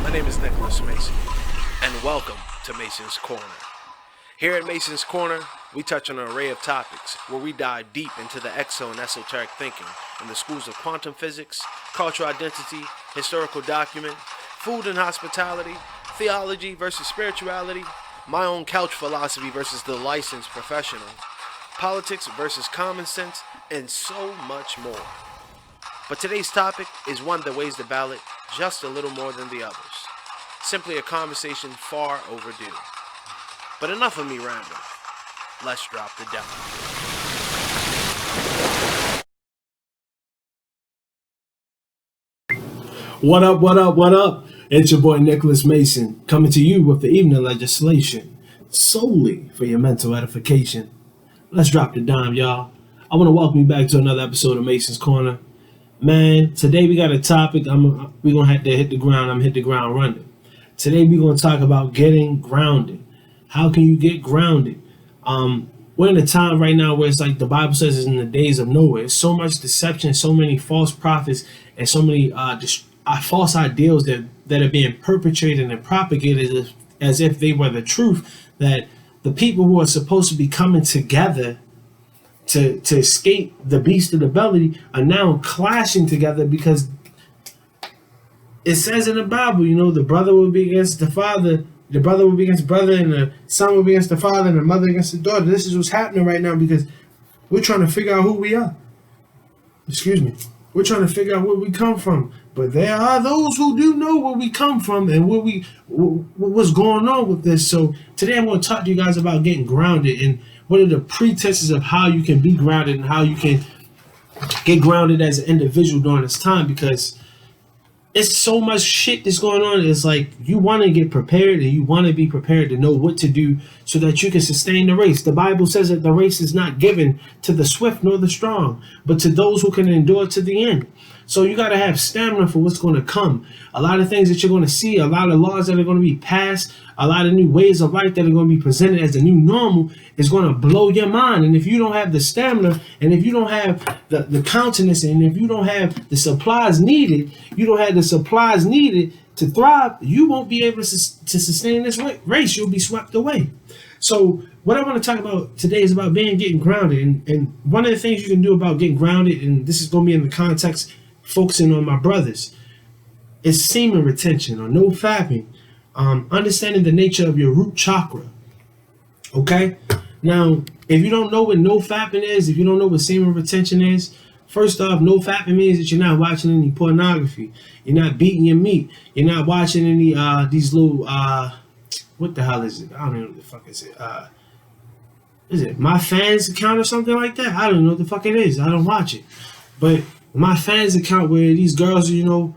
My name is Nicholas Mason, and welcome to Mason's Corner. Here at Mason's Corner, we touch on an array of topics where we dive deep into the exo and esoteric thinking in the schools of quantum physics, cultural identity, historical document, food and hospitality, theology versus spirituality, my own couch philosophy versus the licensed professional, politics versus common sense, and so much more. But today's topic is one that weighs the ballot just a little more than the others. Simply a conversation far overdue. But enough of me rambling. Let's drop the demo. What up, what up, what up? It's your boy Nicholas Mason coming to you with the evening legislation solely for your mental edification. Let's drop the dime, y'all. I want to welcome you back to another episode of Mason's Corner. Man, today we got a topic. We're going to have to hit the ground. I'm hit the ground running. Today we're going to talk about getting grounded. How can you get grounded? We're in a time right now where it's like the Bible says it's in the days of Noah. There's so much deception, so many false prophets, and so many false ideals that are being perpetrated and propagated as if they were the truth, that the people who are supposed to be coming together to escape the beast of the belly are now clashing together, because it says in the Bible, you know, the brother will be against the father, the brother will be against brother, and the son will be against the father, and the mother against the daughter. This is what's happening right now because we're trying to figure out who we are. We're trying to figure out where we come from. But there are those who do know where we come from and what's going on with this. So today I'm going to talk to you guys about getting grounded and what are the pretenses of how you can be grounded and how you can get grounded as an individual during this time, because it's so much shit that's going on. It's like you want to get prepared and you want to be prepared to know what to do so that you can sustain the race. The Bible says that the race is not given to the swift nor the strong, but to those who can endure to the end. So you got to have stamina for what's going to come. A lot of things that you're going to see, a lot of laws that are going to be passed, a lot of new ways of life that are going to be presented as the new normal is going to blow your mind. And if you don't have the stamina, and if you don't have the countenance, and if you don't have the supplies needed, to thrive, you won't be able to sustain this race. You'll be swept away. So what I want to talk about today is about getting grounded. And one of the things you can do about getting grounded, and this is going to be in the context focusing on my brothers, is semen retention or NoFapping. Understanding the nature of your root chakra. Okay? Now, if you don't know what NoFapping is, if you don't know what semen retention is, first off, NoFapping means that you're not watching any pornography. You're not beating your meat. You're not watching any these little what the hell is it? I don't know what the fuck is it. Is it my fans account or something like that? I don't know what the fuck it is. I don't watch it. But my fans account where these girls are, you know,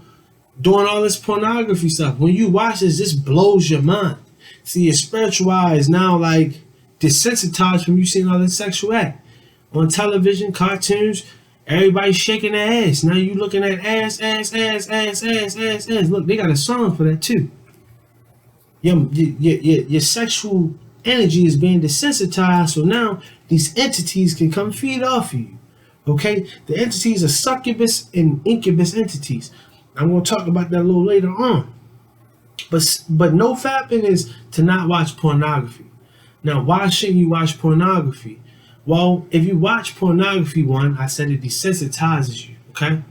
doing all this pornography stuff. When you watch this blows your mind. See, your spiritual eye is now like desensitized from you seeing all this sexual act. On television, cartoons, everybody's shaking their ass. Now you looking at ass. Look, they got a song for that too. Your sexual energy is being desensitized, so now these entities can come feed off of you. Okay? The entities are succubus and incubus entities. I'm going to talk about that a little later on. But NoFapping is to not watch pornography. Now, why shouldn't you watch pornography? Well, if you watch pornography, one, I said it desensitizes you, okay?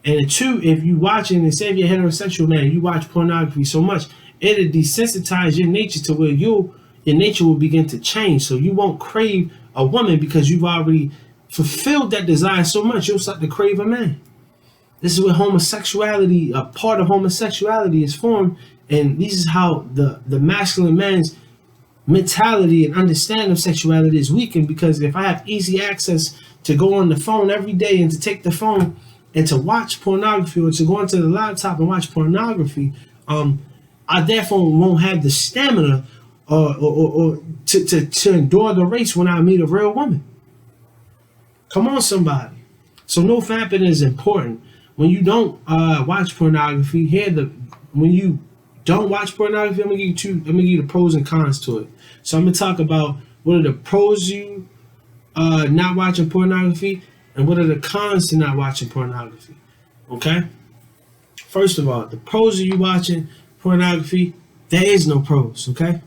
And two, if you watch it, and say if you're heterosexual man, you watch pornography so much, it'll desensitize your nature to where your nature will begin to change. So you won't crave a woman because you've already fulfilled that desire so much, you'll start to crave a man. This is where homosexuality, a part of homosexuality is formed, and this is how the masculine man's mentality and understanding of sexuality is weakened, because if I have easy access to go on the phone every day and to take the phone and to watch pornography, or to go onto the laptop and watch pornography, I therefore won't have the stamina or to endure the race when I meet a real woman. Come on, somebody. So NoFapping is important. When you don't watch pornography, when you don't watch pornography, I'm gonna give you the pros and cons to it. So I'm gonna talk about what are the pros you not watching pornography, and what are the cons to not watching pornography. Okay. First of all, the pros of you watching pornography, there is no pros, okay?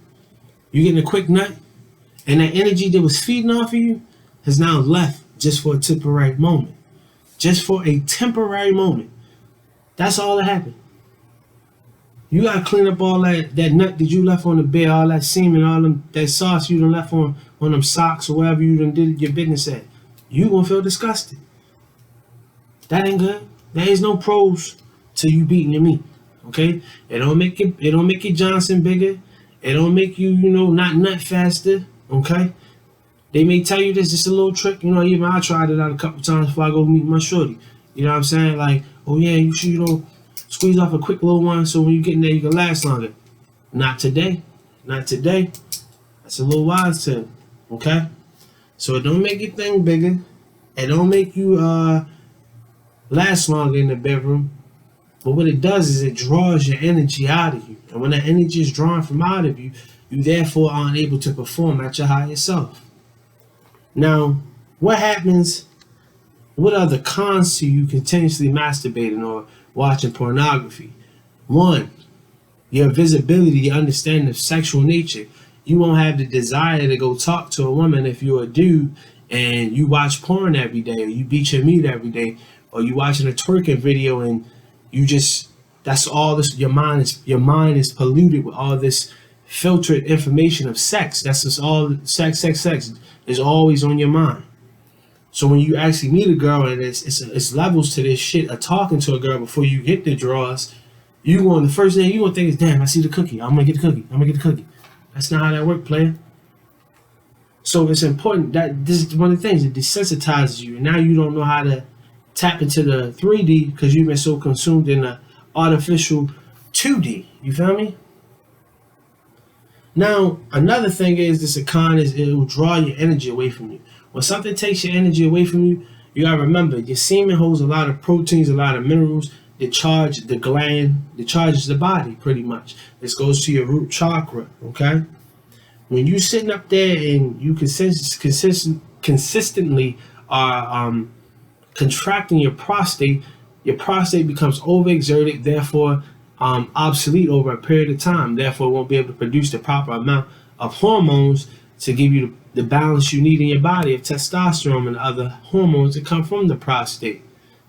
You're getting a quick nut, and that energy that was feeding off of you has now left just for a temporary moment. Just for a temporary moment. That's all that happened. You gotta clean up all that nut that you left on the bed, all that semen, all that sauce you done left on them socks or wherever you done did your business at. You gonna feel disgusted. That ain't good. There is no pros to you beating your meat. Okay? It don't make your Johnson bigger. It don't make you, not nut faster. Okay? They may tell you this, just a little trick. Even I tried it out a couple times before I go meet my shorty. You know what I'm saying? Like, oh yeah, you should, squeeze off a quick little one so when you get in there, you can last longer. Not today. Not today. That's a little wise tip. Okay? So it don't make your thing bigger. It don't make you last longer in the bedroom. But what it does is it draws your energy out of you. And when that energy is drawn from out of you, you therefore aren't able to perform at your higher self. Now, what happens? What are the cons to you continuously masturbating or watching pornography? One, your visibility, your understanding of sexual nature. You won't have the desire to go talk to a woman if you're a dude and you watch porn every day, or you beat your meat every day, or you watching a twerking video and you just, that's all this, your mind is polluted with all this filtered information of sex. That's just all sex is always on your mind. So when you actually meet a girl and it's levels to this shit of talking to a girl before you get the draws, the first thing you gonna think is, damn, I see the cookie. I'm gonna get the cookie. That's not how that works, player. So it's important that this is one of the things that desensitizes you. And now you don't know how to tap into the 3D because you've been so consumed in the artificial 2D. You feel me? Now, another thing is this con is it will draw your energy away from you. When something takes your energy away from you, you gotta remember your semen holds a lot of proteins, a lot of minerals that charge the gland, that charges the body pretty much. This goes to your root chakra, okay? When you sitting up there and you consistently are contracting your prostate becomes overexerted, therefore obsolete over a period of time. Therefore, it won't be able to produce the proper amount of hormones to give you the balance you need in your body of testosterone and other hormones that come from the prostate.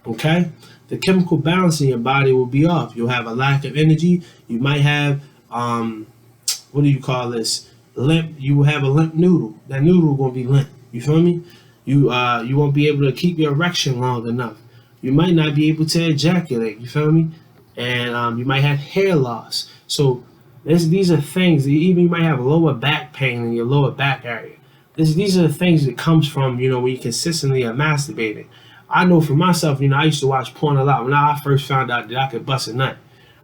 Okay? The chemical balance in your body will be off. You'll have a lack of energy. You might have, what do you call this? Limp. You will have a limp noodle. That noodle will be limp. You feel me? You won't be able to keep your erection long enough. You might not be able to ejaculate. You feel me? And you might have hair loss. So these are things. Even you might have lower back pain in your lower back area. These are the things that comes from, when you consistently are masturbating. I know for myself, I used to watch porn a lot. When I first found out that I could bust a nut,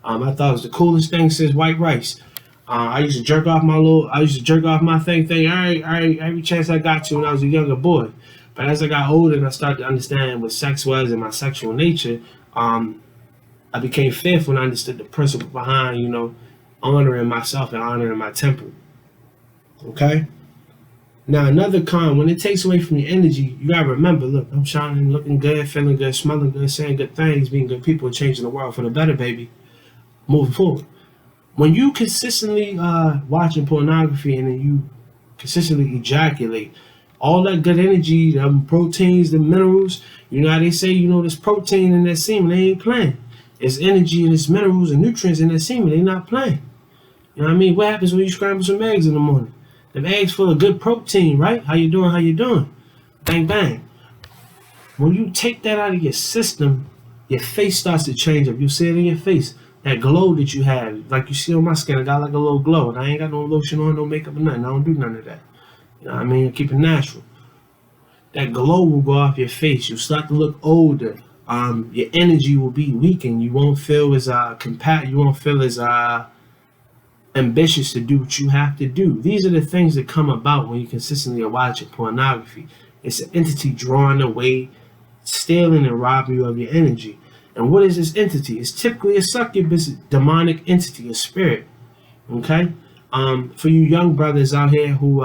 I thought it was the coolest thing since white rice. I used to jerk off my thing every chance I got to when I was a younger boy. But as I got older and I started to understand what sex was and my sexual nature, I became fearful and I understood the principle behind, honoring myself and honoring my temple. Okay? Now, another con, when it takes away from your energy, you gotta remember, look, I'm shining, looking good, feeling good, smelling good, saying good things, being good people, and changing the world for the better, baby. Moving forward. When you consistently watching pornography and then you consistently ejaculate, all that good energy, the proteins, the minerals, how they say, there's protein in that semen, they ain't playing. It's energy and it's minerals and nutrients in that semen, they not playing. You know what I mean? What happens when you scramble some eggs in the morning? Them eggs full of good protein, right? How you doing? Bang, bang. When you take that out of your system, your face starts to change up. You'll see it in your face. That glow that you have, like you see on my skin, I got like a little glow. And I ain't got no lotion on, no makeup or nothing. I don't do none of that. You know what I mean? I keep it natural. That glow will go off your face. You'll start to look older. Your energy will be weakened. You won't feel as ambitious to do what you have to do. These are the things that come about when you consistently are watching pornography. It's an entity drawing away, stealing and robbing you of your energy. And what is this entity? It's typically a succubus, demonic entity, a spirit. Okay? For you young brothers out here who,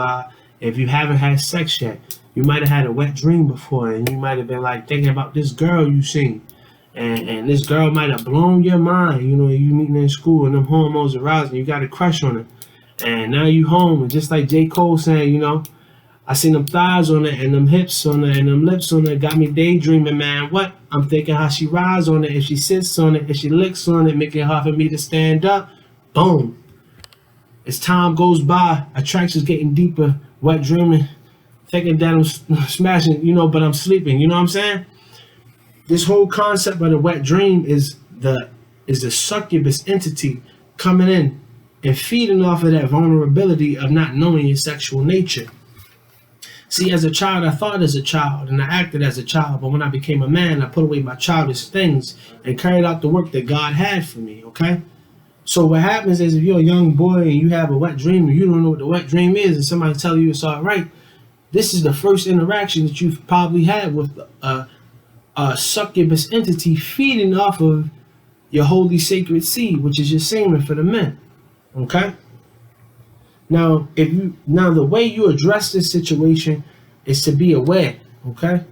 if you haven't had sex yet, you might have had a wet dream before and you might have been like thinking about this girl you seen. And this girl might have blown your mind, you know, you meeting in school and them hormones arousing, you got a crush on her. And now you home, and just like J. Cole saying, you know, I seen them thighs on her and them hips on her and them lips on her, got me daydreaming, man. What? I'm thinking how she rides on it, if she sits on it, if she licks on it, making it hard for me to stand up. Boom. As time goes by, attraction's getting deeper, wet dreaming, thinking that I'm smashing, you know, but I'm sleeping, you know what I'm saying? This whole concept of the wet dream is the succubus entity coming in and feeding off of that vulnerability of not knowing your sexual nature. See, as a child, I thought as a child and I acted as a child, but when I became a man, I put away my childish things and carried out the work that God had for me, okay? So what happens is if you're a young boy and you have a wet dream and you don't know what the wet dream is and somebody tell you it's all right, this is the first interaction that you've probably had with a succubus entity feeding off of your holy sacred seed, which is your semen for the men. Okay? Now, the way you address this situation is to be aware, okay?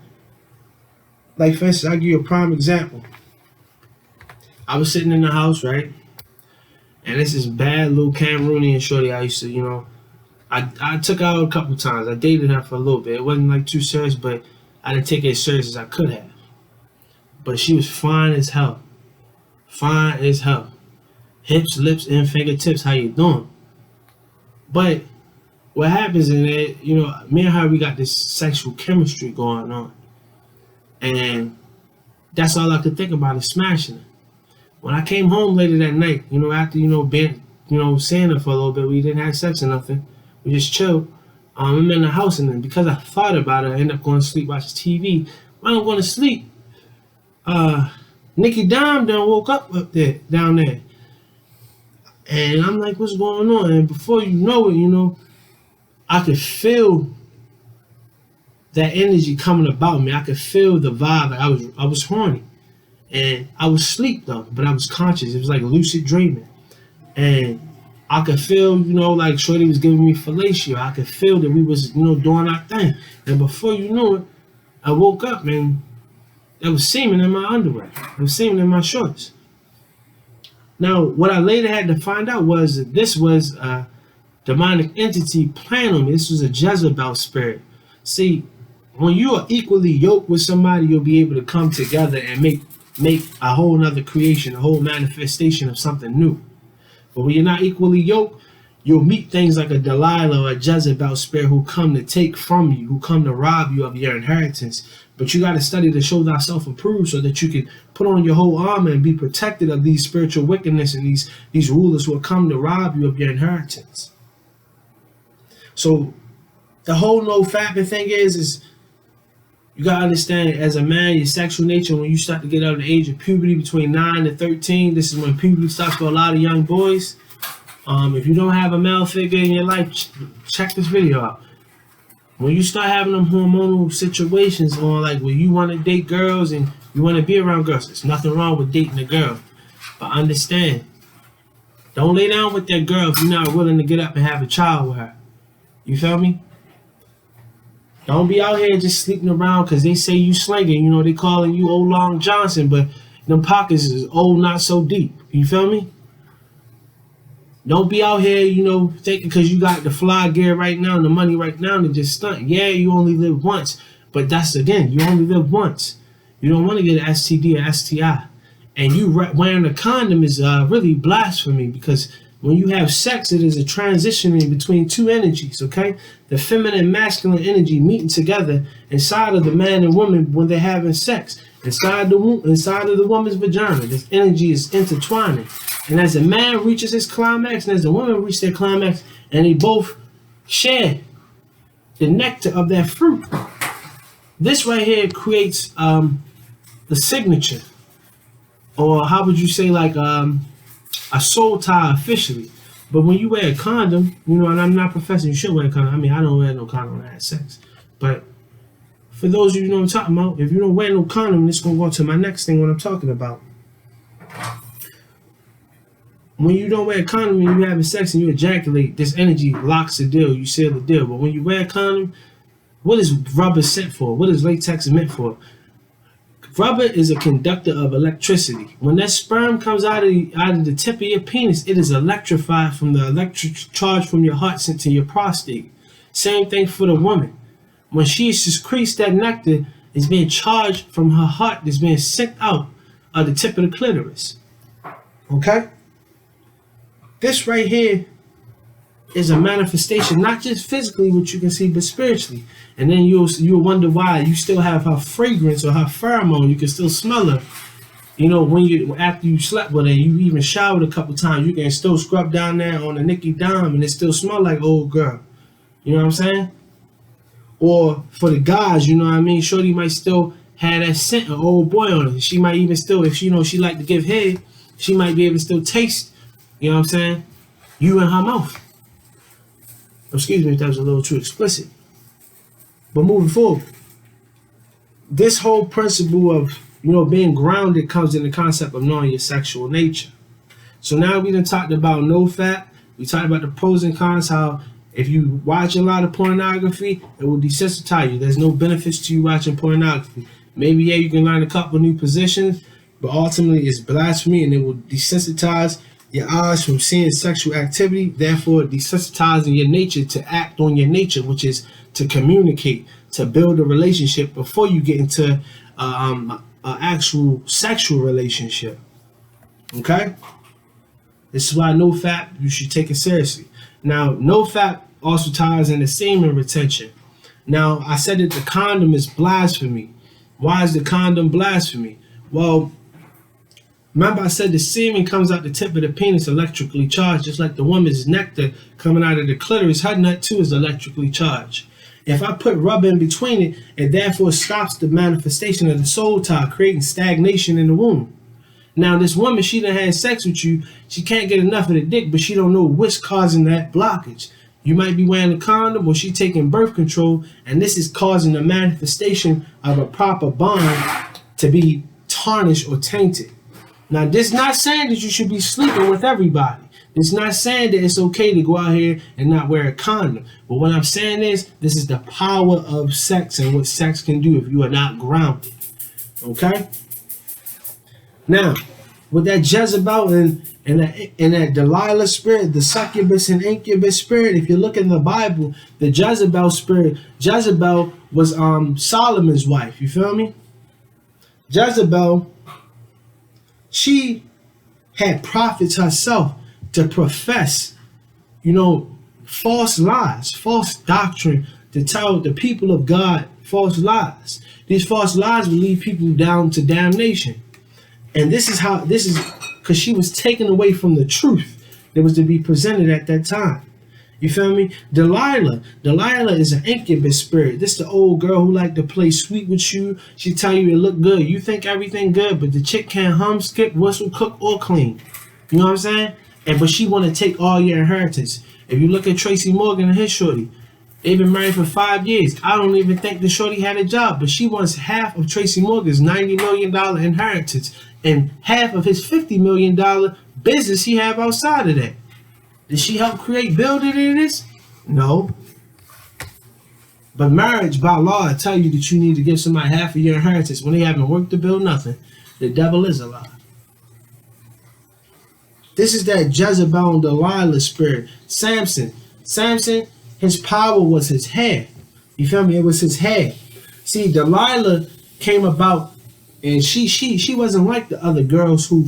Like, for instance, I'll give you a prime example. I was sitting in the house, right? And this is bad little Cameroonian shorty I used to, you know, I took her out a couple times. I dated her for a little bit. It wasn't like too serious, but I didn't take it as serious as I could have. But she was fine as hell. Fine as hell. Hips, lips, and fingertips, how you doing? But what happens in it, you know, me and her, we got this sexual chemistry going on. And that's all I could think about is smashing her. When I came home later that night, you know, after, you know, being, you know, seeing her for a little bit, we didn't have sex or nothing. We just chilled. I'm in the house, and then because I thought about it, I ended up going to sleep, watching TV. When I'm going to sleep, Nikki Dime done woke up down there. And I'm like, what's going on? And before you know it, you know, I could feel that energy coming about me. I could feel the vibe. Like I was horny. And I was asleep though, but I was conscious. It was like lucid dreaming. And I could feel, you know, like Shorty was giving me fellatio. I could feel that we was, you know, doing our thing. And before you knew it, I woke up and there was semen in my underwear. There was semen in my shorts. Now, what I later had to find out was that this was a demonic entity playing on me. This was a Jezebel spirit. See, when you are equally yoked with somebody, you'll be able to come together and make a whole nother creation, a whole manifestation of something new. But when you're not equally yoked, you'll meet things like a Delilah or a Jezebel spirit who come to take from you, who come to rob you of your inheritance. But you got to study to show thyself approved so that you can put on your whole armor and be protected of these spiritual wickedness and these rulers who will come to rob you of your inheritance. So the whole NoFap thing is you got to understand, as a man, your sexual nature, when you start to get out of the age of puberty between 9 to 13, this is when puberty starts for a lot of young boys. If you don't have a male figure in your life, check this video out. When you start having them hormonal situations on, like when you want to date girls and you want to be around girls, there's nothing wrong with dating a girl. But understand, don't lay down with that girl if you're not willing to get up and have a child with her. You feel me? Don't be out here just sleeping around because they say you slinging. You know, they calling you Old Long Johnson, but them pockets is old, not so deep. You feel me? Don't be out here, you know, thinking because you got the fly gear right now and the money right now to just stunt. Yeah, you only live once, but that's, again, you only live once. You don't want to get an STD or STI. And you wearing a condom is really blasphemy, because when you have sex, it is a transitioning between two energies, okay? The feminine and masculine energy meeting together inside of the man and woman when they're having sex. Inside of the woman's vagina, this energy is intertwining. And as a man reaches his climax, and as the woman reaches their climax, and they both share the nectar of that fruit, this right here creates the signature, or how would you say, like a soul tie officially. But when you wear a condom, you know, and I'm not professing you should wear a condom. I mean, I don't wear no condom when I have sex. But for those of you who know what I'm talking about, if you don't wear no condom, it's going to go to my next thing, what I'm talking about. When you don't wear a condom and you're having sex and you ejaculate, this energy locks the deal. You seal the deal. But when you wear a condom, what is rubber set for? What is latex meant for? Rubber is a conductor of electricity. When that sperm comes out of the tip of your penis, it is electrified from the electric charge from your heart sent to your prostate. Same thing for the woman. When she secretes that nectar, it's being charged from her heart that's being sent out of the tip of the clitoris. Okay? This right here is a manifestation, not just physically, what you can see, but spiritually. And then you'll wonder why you still have her fragrance or her pheromone. You can still smell her. You know, after you slept with her, you even showered a couple times, you can still scrub down there on the Nicky Dime and it still smell like old girl. You know what I'm saying? Or for the guys, you know what I mean? Shorty might still have that scent of old boy on her. She might even still, if she she like to give head, she might be able to still taste, you know what I'm saying, you in her mouth. Excuse me if that was a little too explicit. But moving forward, this whole principle of, being grounded comes in the concept of knowing your sexual nature. So now we done talked about NoFap. We talked about the pros and cons, how if you watch a lot of pornography, it will desensitize you. There's no benefits to you watching pornography. Maybe, you can learn a couple new positions, but ultimately it's blasphemy and it will desensitize your eyes from seeing sexual activity, therefore desensitizing your nature to act on your nature, which is to communicate, to build a relationship before you get into an actual sexual relationship. Okay? This is why NoFap, you should take it seriously. Now, NoFap also ties into semen retention. Now, I said that the condom is blasphemy. Why is the condom blasphemy? Well, remember I said the semen comes out the tip of the penis electrically charged, just like the woman's nectar coming out of the clitoris. Her nut too is electrically charged. If I put rubber in between it, it therefore stops the manifestation of the soul tie, creating stagnation in the womb. Now, this woman, she done had sex with you. She can't get enough of the dick, but she don't know what's causing that blockage. You might be wearing a condom or she taking birth control, and this is causing the manifestation of a proper bond to be tarnished or tainted. Now, this is not saying that you should be sleeping with everybody. It's not saying that it's okay to go out here and not wear a condom. But what I'm saying is, this is the power of sex and what sex can do if you are not grounded. Okay? Now, with that Jezebel and that Delilah spirit, the succubus and incubus spirit, if you look in the Bible, the Jezebel spirit, Jezebel was Solomon's wife. You feel me? Jezebel, she had prophets herself to profess, false lies, false doctrine, to tell the people of God false lies. These false lies will lead people down to damnation. And this is because she was taken away from the truth that was to be presented at that time. You feel me? Delilah is an incubus spirit. This the old girl who like to play sweet with you. She tell you it look good. You think everything good, but the chick can't hum, skip, whistle, cook, or clean. You know what I'm saying? But she want to take all your inheritance. If you look at Tracy Morgan and his shorty, they've been married for 5 years. I don't even think the shorty had a job, but she wants half of Tracy Morgan's $90 million inheritance and half of his $50 million business he have outside of that. Did she help build it in this? No. But marriage, by law, I tell you that you need to give somebody half of your inheritance when they haven't worked to build nothing. The devil is alive. This is that Jezebel and Delilah spirit. Samson, his power was his hair. You feel me? It was his hair. See, Delilah came about, and she wasn't like the other girls who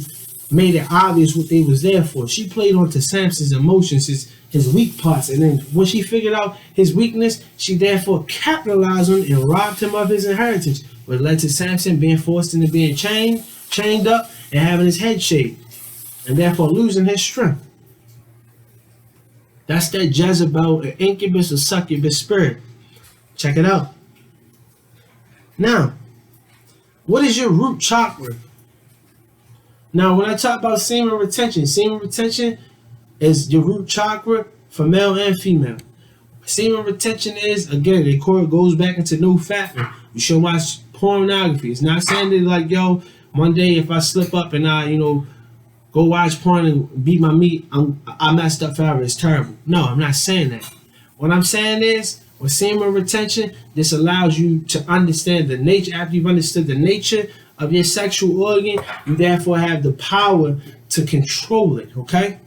made it obvious what they was there for. She played onto Samson's emotions, his weak parts, and then when she figured out his weakness, she therefore capitalized on and robbed him of his inheritance, which led to Samson being forced into being chained up, and having his head shaved, and therefore losing his strength. That's that Jezebel, an incubus or succubus spirit. Check it out. Now, what is your root chakra? Now, when I talk about semen retention is your root chakra for male and female. Semen retention is, again, it goes back into NoFap. You should watch pornography. It's not saying that like, yo, one day if I slip up and I, go watch porn and beat my meat, I messed up forever. It's terrible. No, I'm not saying that. What I'm saying is, with semen retention, this allows you to understand the nature. After you've understood the nature of your sexual organ, you therefore have the power to control it, okay?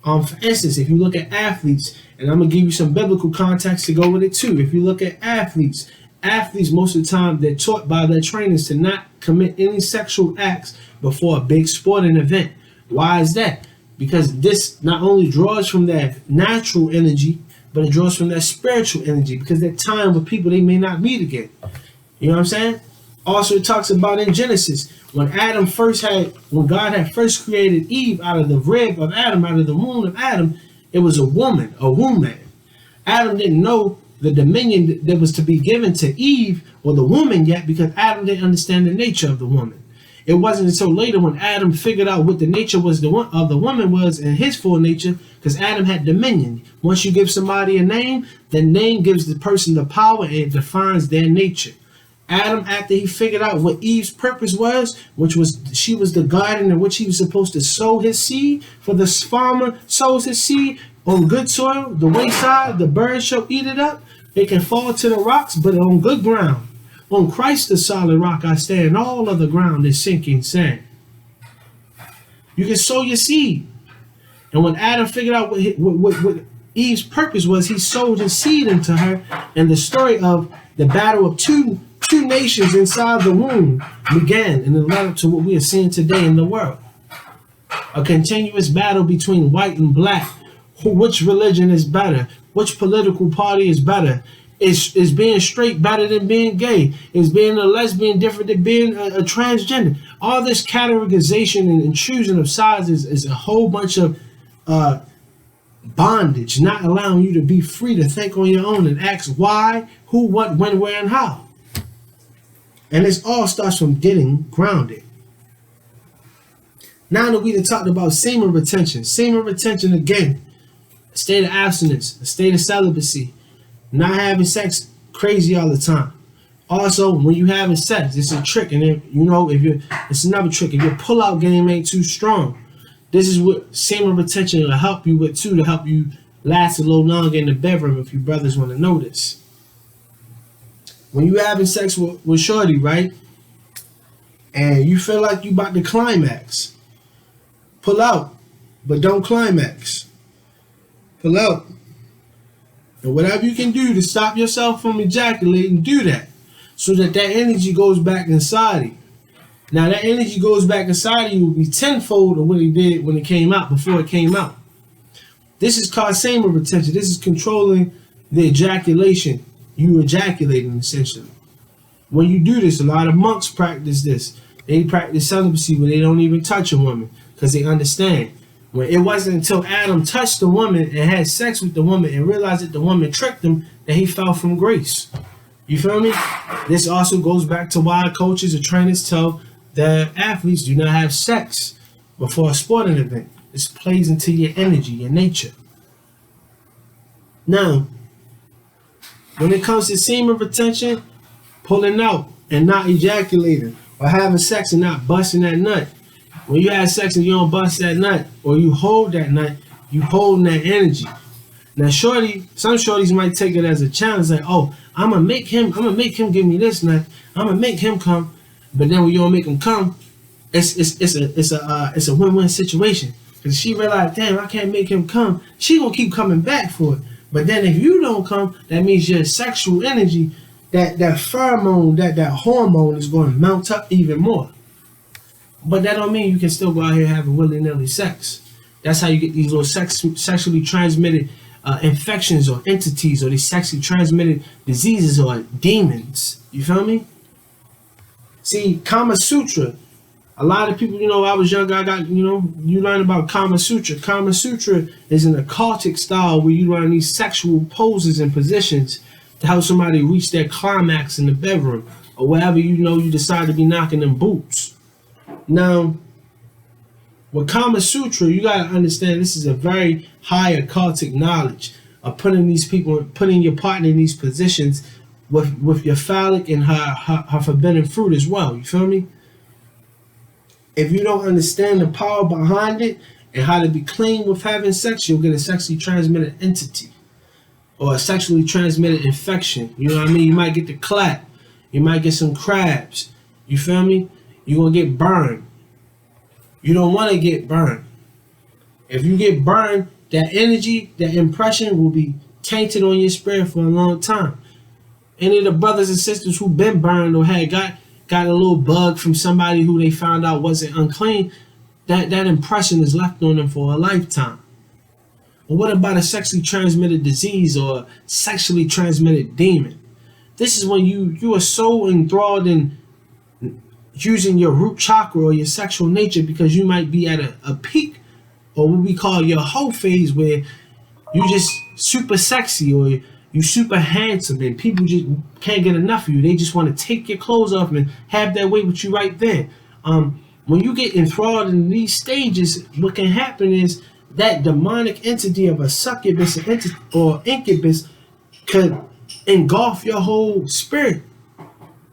For instance, if you look at athletes, and I'm going to give you some biblical context to go with it too. If you look at athletes most of the time, they're taught by their trainers to not commit any sexual acts before a big sporting event. Why is that? Because this not only draws from their natural energy, but it draws from their spiritual energy, because they're time with people they may not meet again. You know what I'm saying? Also, it talks about in Genesis, when God had first created Eve out of the rib of Adam, out of the womb of Adam, it was a woman. Adam didn't know the dominion that was to be given to Eve or the woman yet, because Adam didn't understand the nature of the woman. It wasn't until later when Adam figured out what the nature was of the woman was in his full nature, because Adam had dominion. Once you give somebody a name, the name gives the person the power and it defines their nature. Adam, after he figured out what Eve's purpose was, which was she was the garden in which he was supposed to sow his seed, for the farmer sows his seed on good soil, the wayside, the birds shall eat it up. It can fall to the rocks, but on good ground. On Christ the solid rock I stand, all of the ground is sinking sand. You can sow your seed. And when Adam figured out what Eve's purpose was, he sowed his seed into her, and the story of the battle of two nations inside the womb began, and it led up to what we are seeing today in the world. A continuous battle between white and black. Which religion is better? Which political party is better? Is being straight better than being gay? Is being a lesbian different than being a transgender? All this categorization and choosing of sides is a whole bunch of bondage, not allowing you to be free to think on your own and ask why, who, what, when, where, and how. And this all starts from getting grounded. Now that we done talked about semen retention again, a state of abstinence, a state of celibacy, not having sex crazy all the time. Also, when you having sex, it's a trick, and it's another trick. If your pull-out game ain't too strong, this is what semen retention will help you with too, to help you last a little longer in the bedroom, if you brothers want to know this. When you having sex with shorty, right, and you feel like you about to climax, pull out, but don't climax. Pull out. And whatever you can do to stop yourself from ejaculating, do that, so that energy goes back inside you. Now that energy goes back inside you will be tenfold of what it did when it came out, before it came out. This is called semen retention. This is controlling the ejaculation. You ejaculating, essentially. When you do this, a lot of monks practice this. They practice celibacy where they don't even touch a woman, because they understand. When it wasn't until Adam touched the woman and had sex with the woman and realized that the woman tricked him that he fell from grace. You feel me? This also goes back to why coaches or trainers tell their athletes do not have sex before a sporting event. This plays into your energy, your nature. Now, when it comes to semen retention, pulling out and not ejaculating, or having sex and not busting that nut. When you have sex and you don't bust that nut, or you hold that nut, you holding that energy. Now, some shorties might take it as a challenge, like, oh, I'm gonna make him give me this nut. I'm gonna make him come. But then when you don't make him come, it's a win-win situation. Because she realized, damn, I can't make him come. She gonna keep coming back for it. But then if you don't come, that means your sexual energy, that pheromone, that hormone is going to mount up even more. But that don't mean you can still go out here having willy-nilly sex. That's how you get these little sexually transmitted infections or entities, or these sexually transmitted diseases or demons. You feel me? See, Kama Sutra. A lot of people, I was younger, you learn about Kama Sutra. Kama Sutra is an occultic style where you learn these sexual poses and positions to help somebody reach their climax in the bedroom, or wherever you decide to be knocking them boots. Now, with Kama Sutra, you got to understand this is a very high occultic knowledge of putting your partner in these positions with your phallic and her forbidden fruit as well. You feel me? If you don't understand the power behind it and how to be clean with having sex, you'll get a sexually transmitted entity or a sexually transmitted infection. You know what I mean? You might get the clap. You might get some crabs. You feel me? You're going to get burned. You don't want to get burned. If you get burned, that energy, that impression will be tainted on your spirit for a long time. Any of the brothers and sisters who've been burned or had got a little bug from somebody who they found out wasn't unclean, that impression is left on them for a lifetime. Or what about a sexually transmitted disease or sexually transmitted demon? This is when you are so enthralled in using your root chakra or your sexual nature, because you might be at a peak, or what we call your whole phase, where you just super sexy or you super handsome and people just can't get enough of you. They just want to take your clothes off and have their way with you right then. When you get enthralled in these stages, what can happen is that demonic entity of a succubus or incubus could engulf your whole spirit.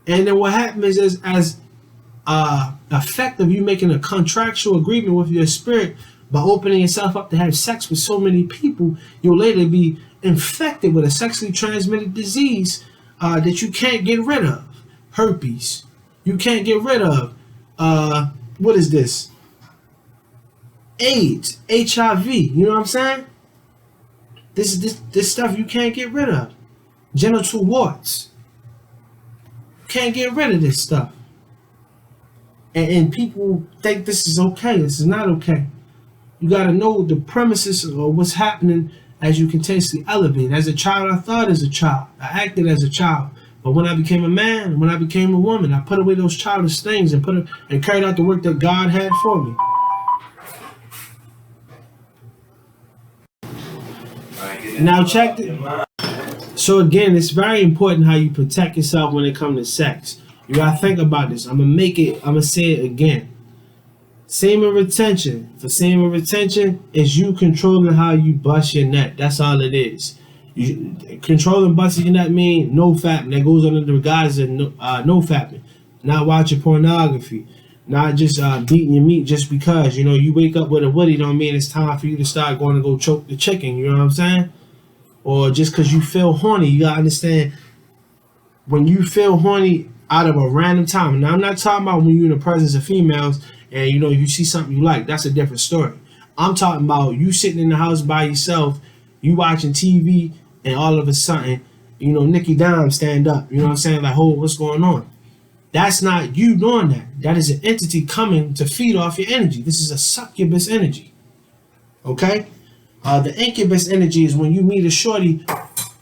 And then what happens is, as effect of you making a contractual agreement with your spirit by opening yourself up to have sex with so many people, you'll later be infected with a sexually transmitted disease that you can't get rid of. Herpes. You can't get rid of. What is this? AIDS. HIV. You know what I'm saying? This stuff you can't get rid of. Genital warts. Can't get rid of this stuff. And people think this is okay. This is not okay. You got to know the premises of what's happening as you continuously elevate. As a child, I thought as a child. I acted as a child. But when I became a man, when I became a woman, I put away those childish things and carried out the work that God had for me. Now check it. So again, it's very important how you protect yourself when it comes to sex. You gotta think about this. I'm gonna say it again. Semen retention. For semen retention is you controlling how you bust your nut. That's all it is. Controlling busting your nut mean NoFap. That goes under the guise of NoFapping. Not watching pornography. Not just beating your meat just because, you wake up with a woody don't mean it's time for you to start going to go choke the chicken. You know what I'm saying? Or just because you feel horny. You gotta understand, when you feel horny out of a random time. Now, I'm not talking about when you're in the presence of females and you see something you like. That's a different story. I'm talking about you sitting in the house by yourself, you watching TV, and all of a sudden, Nicky Dime stand up. You know what I'm saying? Like, what's going on? That's not you doing that. That is an entity coming to feed off your energy. This is a succubus energy. Okay? The incubus energy is when you meet a shorty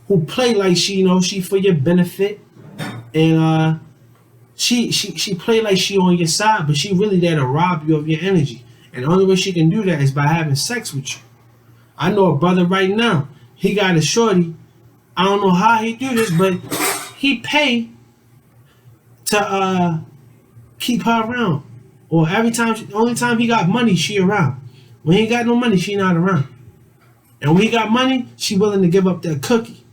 who play like she for your benefit, and she play like she on your side, but she really there to rob you of your energy. And the only way she can do that is by having sex with you. I know a brother right now. He got a shorty. I don't know how he do this, but he pay to keep her around. Or only time he got money, she around. When he ain't got no money, she not around. And when he got money, she willing to give up that cookie.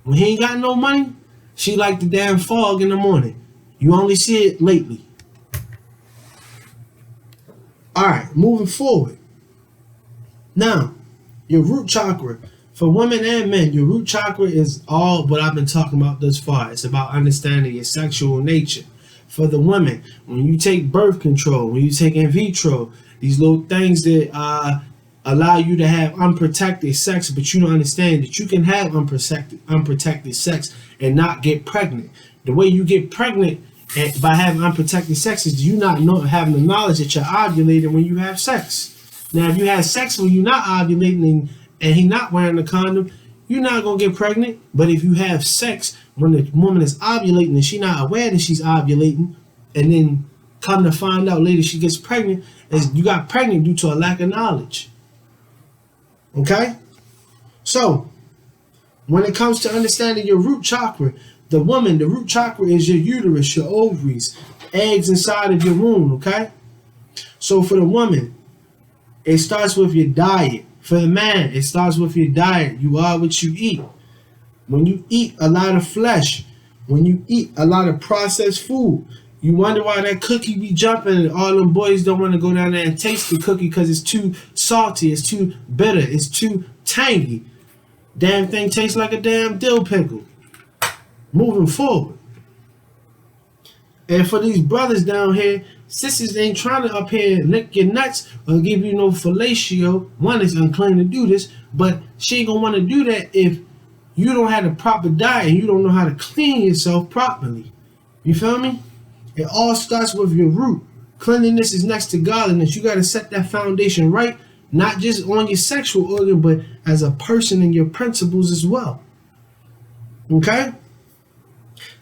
When he ain't got no money, she like the damn fog in the morning. You only see it lately. Alright, moving forward. Now, your root chakra. For women and men, your root chakra is all what I've been talking about thus far. It's about understanding your sexual nature. For the women, when you take birth control, when you take in vitro, these little things that allow you to have unprotected sex, but you don't understand that you can have unprotected sex and not get pregnant. The way you get pregnant by having unprotected sex is you not having the knowledge that you're ovulating when you have sex. Now, if you have sex when you're not ovulating and he not wearing the condom, you're not going to get pregnant. But if you have sex when the woman is ovulating and she's not aware that she's ovulating, and then come to find out later she gets pregnant, you got pregnant due to a lack of knowledge. Okay? So, when it comes to understanding your root chakra, the root chakra is your uterus, your ovaries, eggs inside of your womb, okay? So for the woman, it starts with your diet. For the man, it starts with your diet. You are what you eat. When you eat a lot of flesh, when you eat a lot of processed food, you wonder why that cookie be jumping and all them boys don't want to go down there and taste the cookie because it's too salty, it's too bitter, it's too tangy. Damn thing tastes like a damn dill pickle. Moving forward. And for these brothers down here Sisters ain't trying to up here lick your nuts or give you no fellatio. One, is unclean to do this, but she ain't gonna want to do that if you don't have the proper diet and you don't know how to clean yourself properly. You feel me? It all starts with your root. Cleanliness is next to godliness. You got to set that foundation right, not just on your sexual organ, but as a person and your principles as well. Okay?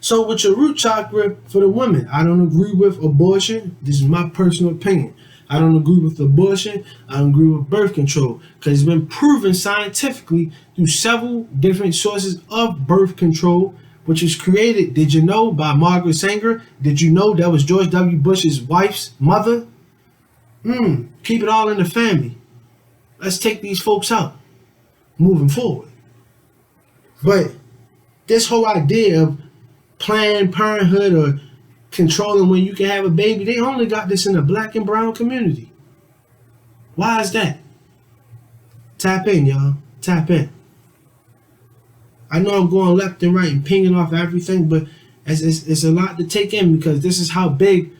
So with your root chakra for the women, I don't agree with abortion. This is my personal opinion. I don't agree with abortion. I don't agree with birth control because it's been proven scientifically through several different sources of birth control, which was created, did you know, by Margaret Sanger? Did you know that was George W. Bush's wife's mother? Keep it all in the family. Let's take these folks out moving forward. But this whole idea of Planned Parenthood or controlling when you can have a baby, they only got this in the black and brown community. Why is that? Tap in, y'all. Tap in. I know I'm going left and right and pinging off everything, but it's a lot to take in because this is how big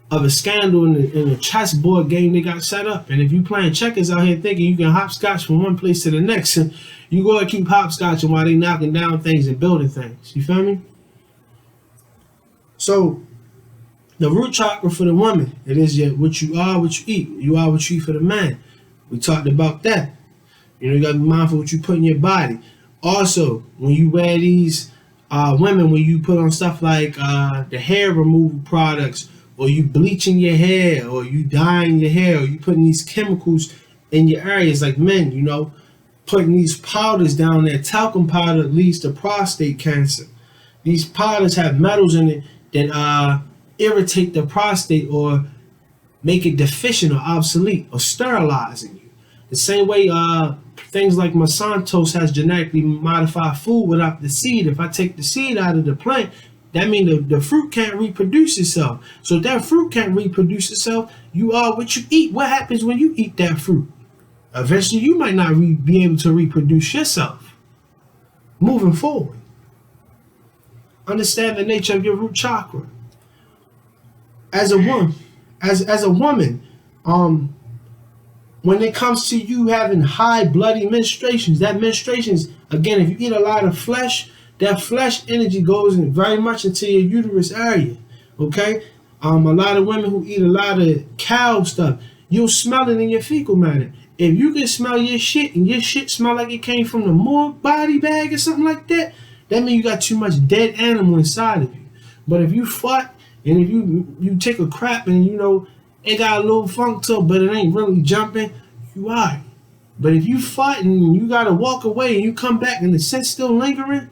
of a scandal in the chessboard game they got set up. And if you playing checkers out here thinking you can hopscotch from one place to the next, you go and keep hopscotching while they knocking down things and building things. You feel me? So the root chakra for the woman, it is what you are, what you eat. You are what you eat for the man. We talked about that. You got to be mindful what you put in your body. Also, when you wear these women, when you put on stuff like the hair removal products, or you bleaching your hair, or you dyeing your hair, or you putting these chemicals in your areas, like men, putting these powders down there. Talcum powder leads to prostate cancer. These powders have metals in it that irritate the prostate or make it deficient or obsolete or sterilizing you. The same way things like Monsanto has genetically modified food without the seed. If I take the seed out of the plant, that means the fruit can't reproduce itself. So if that fruit can't reproduce itself, you are what you eat. What happens when you eat that fruit? Eventually, you might not be able to reproduce yourself. Moving forward. Understand the nature of your root chakra. As a woman, when it comes to you having high bloody menstruations, that menstruations, again, if you eat a lot of flesh, that flesh energy goes in very much into your uterus area. Okay? A lot of women who eat a lot of cow stuff, you'll smell it in your fecal matter. If you can smell your shit and your shit smell like it came from the morgue body bag or something like that, that means you got too much dead animal inside of you. But if you fart and if you take a crap and it got a little funk to it, but it ain't really jumping, you are. But if you fart and you gotta walk away and you come back and the scent's still lingering,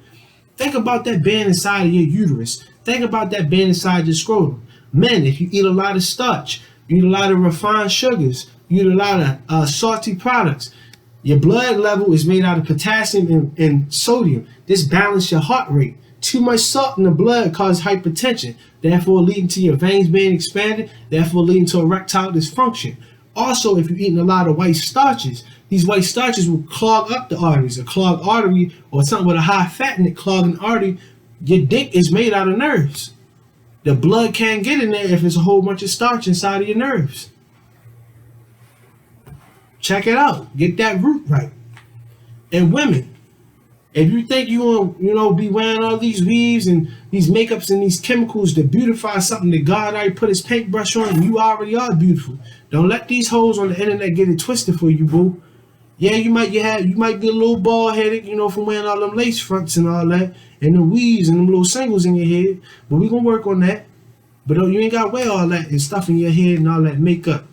think about that being inside of your uterus. Think about that being inside your scrotum. Men, if you eat a lot of starch, you eat a lot of refined sugars, you eat a lot of salty products, your blood level is made out of potassium and sodium. This balances your heart rate. Too much salt in the blood causes hypertension, therefore leading to your veins being expanded, therefore leading to erectile dysfunction. Also, if you're eating a lot of white starches, these white starches will clog up the arteries. A clogged artery or something with a high fat in it clogging artery, your dick is made out of nerves. The blood can't get in there if there's a whole bunch of starch inside of your nerves. Check it out. Get that root right. And women, if you think you want be wearing all these weaves and these makeups and these chemicals to beautify something that God already put his paintbrush on, and you already are beautiful. Don't let these hoes on the internet get it twisted for you, boo. Yeah, you might be a little bald headed, from wearing all them lace fronts and all that, and the weaves and them little singles in your head. But we gonna work on that. But you ain't gotta wear all that and stuff in your head and all that makeup,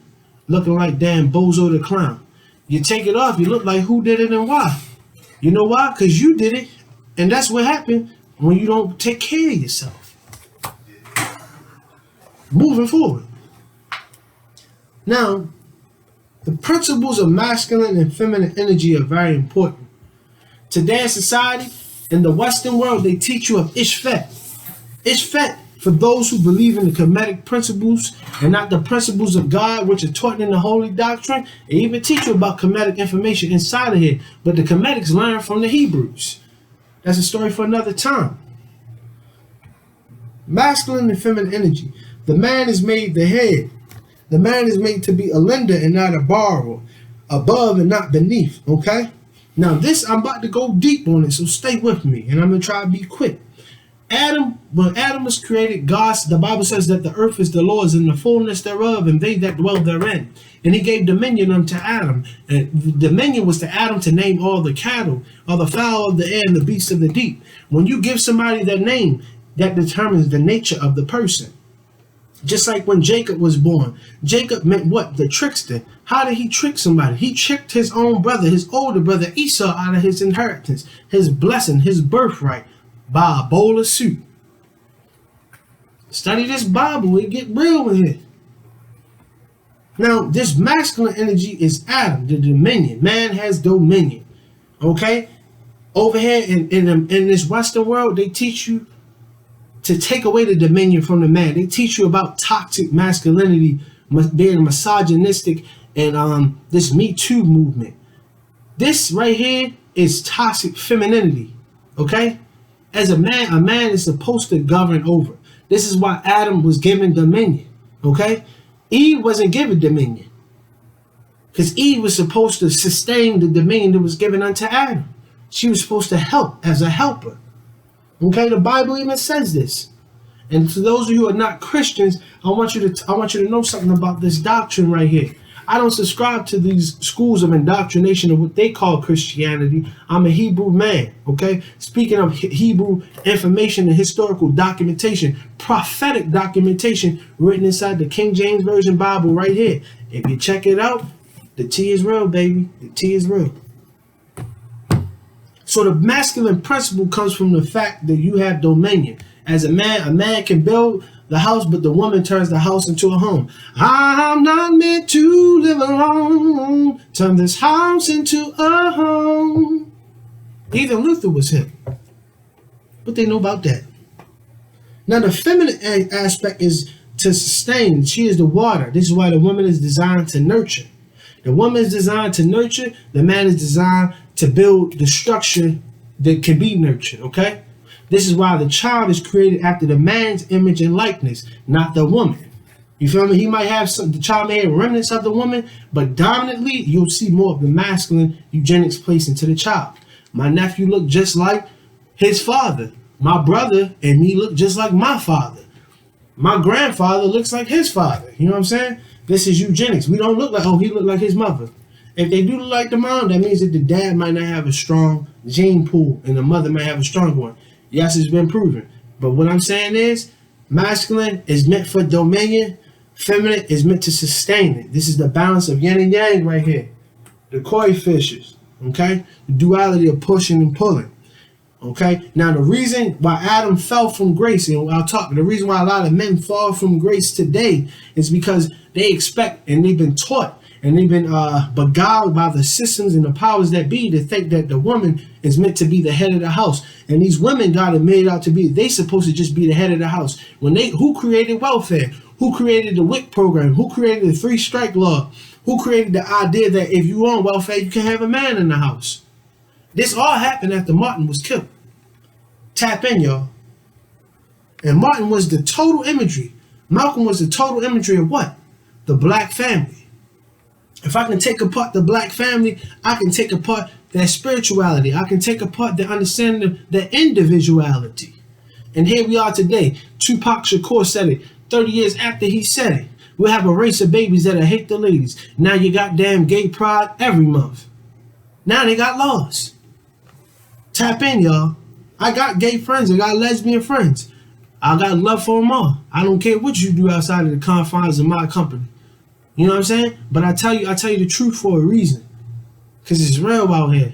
looking like damn Bozo the Clown. You take it off, you look like who did it and why. You know why? Because you did it. And that's what happened when you don't take care of yourself. Moving forward. Now, the principles of masculine and feminine energy are very important. Today in society, in the Western world, they teach you of Ishfet. Ishfet, for those who believe in the Kemetic principles and not the principles of God, which are taught in the Holy Doctrine. They even teach you about Kemetic information inside of here. But the Kemetics learn from the Hebrews. That's a story for another time. Masculine and feminine energy. The man is made the head. The man is made to be a lender and not a borrower, above and not beneath, okay? Now this, I'm about to go deep on it, so stay with me, and I'm going to try to be quick. When Adam was created, the Bible says that the earth is the Lord's and the fullness thereof, and they that dwell therein. And he gave dominion unto Adam. And the dominion was to Adam to name all the cattle, all the fowl of the air, and the beasts of the deep. When you give somebody that name, that determines the nature of the person. Just like when Jacob was born. Jacob meant what? The trickster. How did he trick somebody? He tricked his own brother, his older brother Esau, out of his inheritance, his blessing, his birthright, by a bowl of soup. Study this Bible, it get real in here. Now, this masculine energy is Adam, the dominion. Man has dominion. Okay? Over here in this Western world, they teach you to take away the dominion from the man. They teach you about toxic masculinity, being misogynistic, and this Me Too movement. This right here is toxic femininity. Okay? As a man is supposed to govern over. This is why Adam was given dominion. Okay? Eve wasn't given dominion. Because Eve was supposed to sustain the dominion that was given unto Adam. She was supposed to help as a helper. Okay, the Bible even says this. And to those of you who are not Christians, I want you to know something about this doctrine right here. I don't subscribe to these schools of indoctrination of what they call Christianity. I'm a Hebrew man, okay? Speaking of Hebrew information and historical documentation, prophetic documentation written inside the King James Version Bible right here. If you check it out, the tea is real, baby. The tea is real. So the masculine principle comes from the fact that you have dominion. As a man can build the house, but the woman turns the house into a home. I'm not meant to live alone. Turn this house into a home. Even Luther was him. What they know about that? Now the feminine aspect is to sustain. She is the water. This is why the woman is designed to nurture. The woman is designed to nurture. The man is designed to build the structure that can be nurtured, okay? This is why the child is created after the man's image and likeness, not the woman. You feel me? He might have the child may have remnants of the woman, but dominantly you'll see more of the masculine eugenics placed into the child. My nephew looked just like his father. My brother and me look just like my father. My grandfather looks like his father. You know what I'm saying? This is eugenics. We don't look like, oh, he looked like his mother. If they do look like the mom, that means that the dad might not have a strong gene pool and the mother might have a strong one. Yes, it's been proven. But what I'm saying is, masculine is meant for dominion. Feminine is meant to sustain it. This is the balance of yin and yang right here. The koi fishes, okay? The duality of pushing and pulling, okay? Now, the reason why Adam fell from grace, and the reason why a lot of men fall from grace today is because they expect, and they've been taught, and they've been beguiled by the systems and the powers that be to think that the woman is meant to be the head of the house. And these women got it made out to be, they supposed to just be the head of the house. Who created welfare? Who created the WIC program? Who created the 3-strike law? Who created the idea that if you on welfare, you can have a man in the house? This all happened after Martin was killed. Tap in, y'all. And Martin was the total imagery. Malcolm was the total imagery of what? The black family. If I can take apart the black family, I can take apart their spirituality. I can take apart their understanding of their individuality. And here we are today. Tupac Shakur said it 30 years after he said it. We'll have a race of babies that'll hate the ladies. Now you got damn gay pride every month. Now they got laws. Tap in, y'all. I got gay friends. I got lesbian friends. I got love for them all. I don't care what you do outside of the confines of my company. You know what I'm saying? But I tell you the truth for a reason. Because it's real out here.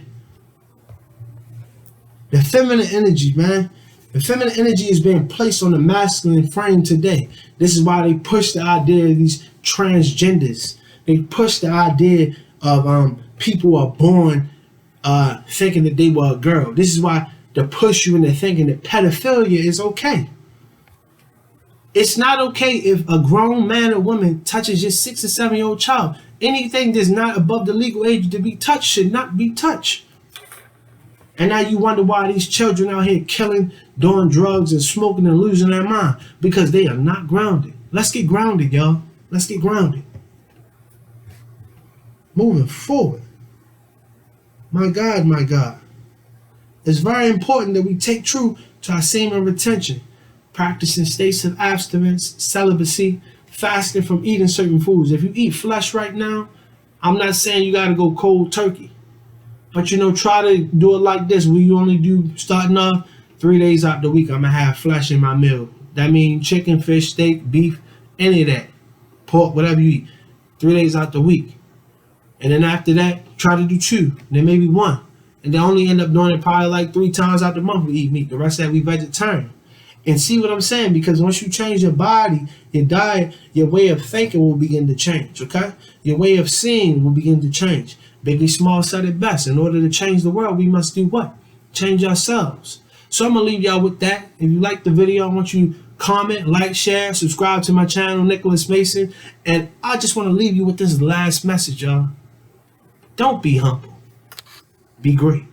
The feminine energy, man. The feminine energy is being placed on the masculine frame today. This is why they push the idea of these transgenders. They push the idea of people are born thinking that they were a girl. This is why they push you into thinking that pedophilia is okay. It's not okay if a grown man or woman touches your 6 or 7-year-old child. Anything that's not above the legal age to be touched should not be touched. And now you wonder why these children out here killing, doing drugs and smoking and losing their mind. Because they are not grounded. Let's get grounded, y'all. Let's get grounded. Moving forward. My God, my God. It's very important that we take true to our semen retention, practicing states of abstinence, celibacy, fasting from eating certain foods. If you eat flesh right now, I'm not saying you got to go cold turkey. But, try to do it like this, where you only do, starting off, 3 days out the week, I'm going to have flesh in my meal. That means chicken, fish, steak, beef, any of that. Pork, whatever you eat. 3 days out the week. And then after that, try to do 2. Then maybe 1. And then only end up doing it probably like 3 times out the month we eat meat. The rest of that we vegetarian. And see what I'm saying? Because once you change your body, your diet, your way of thinking will begin to change, okay? Your way of seeing will begin to change. Biggie Small said it best. In order to change the world, we must do what? Change ourselves. So I'm going to leave y'all with that. If you like the video, I want you to comment, like, share, subscribe to my channel, Nicholas Mason. And I just want to leave you with this last message, y'all. Don't be humble. Be great.